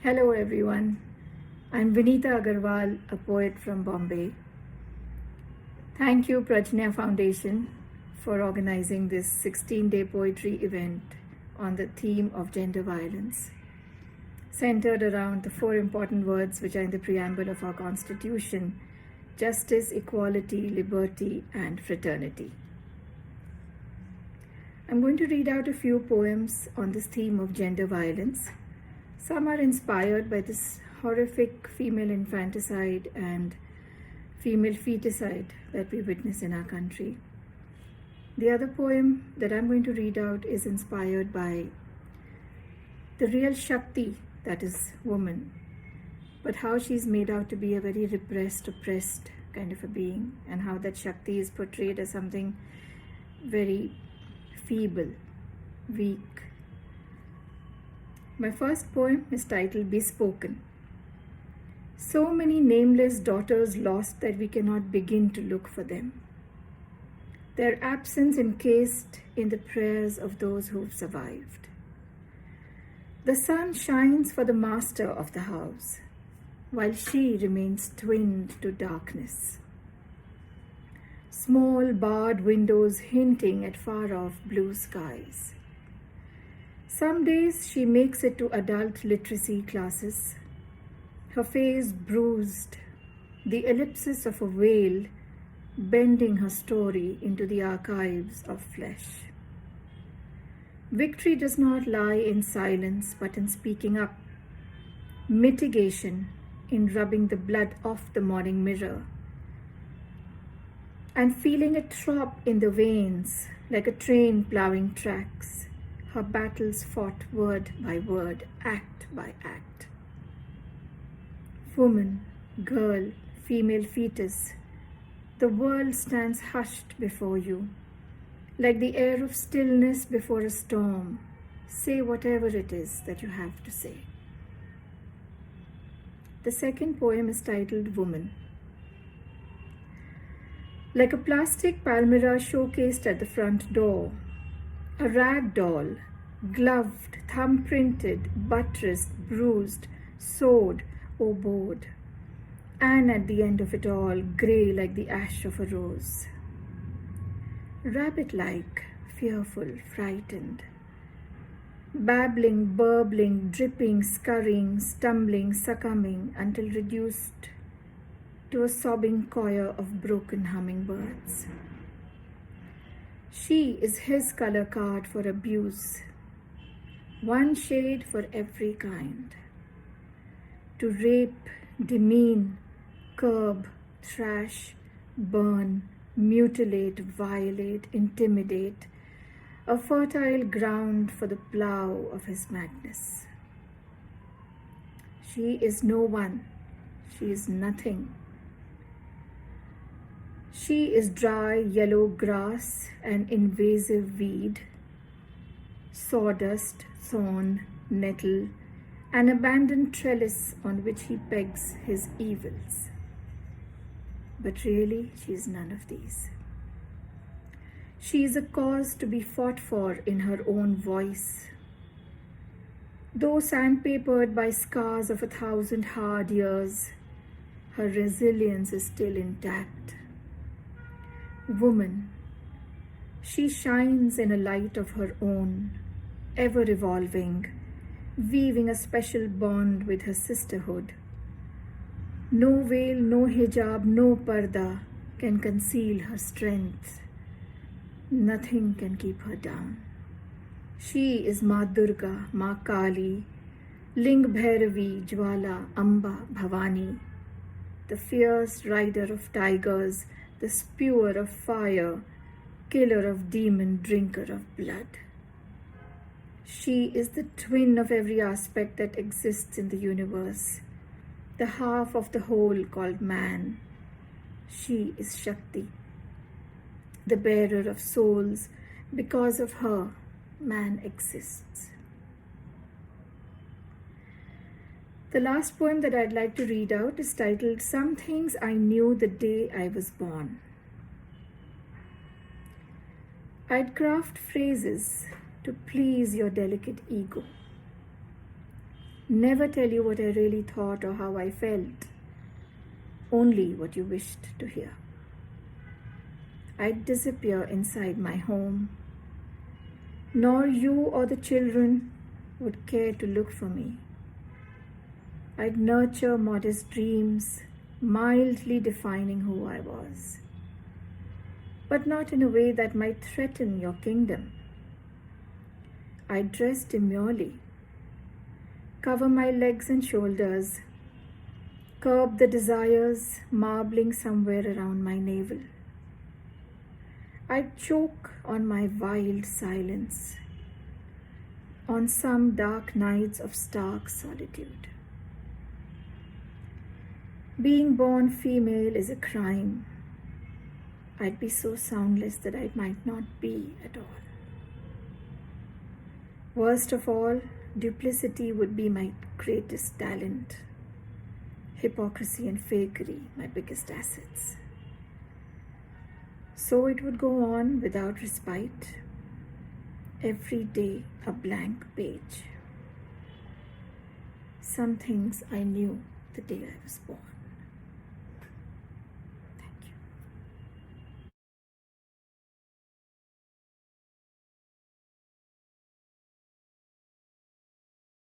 Hello everyone, I'm Vinita Agrawal, a poet from Bombay. Thank you Prajnya Foundation for organizing this 16-day poetry event on the theme of gender violence, centered around the 4 important words which are in the preamble of our Constitution: justice, equality, liberty, and fraternity. I'm going to read out a few poems on this theme of gender violence. Some are inspired by this horrific female infanticide and female feticide that we witness in our country. The other poem that I'm going to read out is inspired by the real Shakti that is woman, but how she's made out to be a very repressed, oppressed kind of a being, and how that Shakti is portrayed as something very feeble, weak. My first poem is titled Bespoken. So many nameless daughters lost that we cannot begin to look for them. Their absence encased in the prayers of those who've survived. The sun shines for the master of the house, while she remains twinned to darkness. Small barred windows hinting at far-off blue skies. Some days she makes it to adult literacy classes, her face bruised, the ellipsis of a veil bending her story into the archives of flesh. Victory does not lie in silence, but in speaking up. Mitigation in rubbing the blood off the morning mirror and feeling it throb in the veins like a train plowing tracks. Her battles fought word by word, act by act. Woman, girl, female fetus, the world stands hushed before you, like the air of stillness before a storm. Say whatever it is that you have to say. The second poem is titled Woman. Like a plastic palmyra showcased at the front door, a rag doll, gloved, thumb-printed, buttressed, bruised, sewed, bowed, and at the end of it all, grey like the ash of a rose. Rabbit-like, fearful, frightened, babbling, burbling, dripping, scurrying, stumbling, succumbing, until reduced to a sobbing choir of broken hummingbirds. She is his color card for abuse, one shade for every kind. To rape, demean, curb, thrash, burn, mutilate, violate, intimidate, a fertile ground for the plow of his madness. She is no one, she is nothing. She is dry yellow grass, an invasive weed, sawdust, thorn, nettle, an abandoned trellis on which he pegs his evils. But really, she is none of these. She is a cause to be fought for in her own voice. Though sandpapered by scars of 1,000 hard years, her resilience is still intact. Woman, she shines in a light of her own, ever evolving, weaving a special bond with her sisterhood. No veil, no hijab, no parda can conceal her strength. Nothing can keep her down. She is Ma Durga, Ma Kali, Ling Bhairavi, Jwala, Amba, Bhavani, the fierce rider of tigers, the spewer of fire, killer of demon, drinker of blood. She is the twin of every aspect that exists in the universe, the half of the whole called man. She is Shakti, the bearer of souls. Because of her, man exists. The last poem that I'd like to read out is titled Some Things I Knew the Day I Was Born. I'd craft phrases to please your delicate ego. never tell you what I really thought or how I felt, only what you wished to hear. I'd disappear inside my home, nor you or the children would care to look for me. I'd nurture modest dreams, mildly defining who I was, but not in a way that might threaten your kingdom. I'd dress demurely, cover my legs and shoulders, curb the desires marbling somewhere around my navel. I'd choke on my wild silence, on some dark nights of stark solitude. Being born female is a crime. I'd be so soundless that I might not be at all. Worst of all, duplicity would be my greatest talent. Hypocrisy and fakery, my biggest assets. So it would go on without respite, every day a blank page. Some things I knew the day I was born.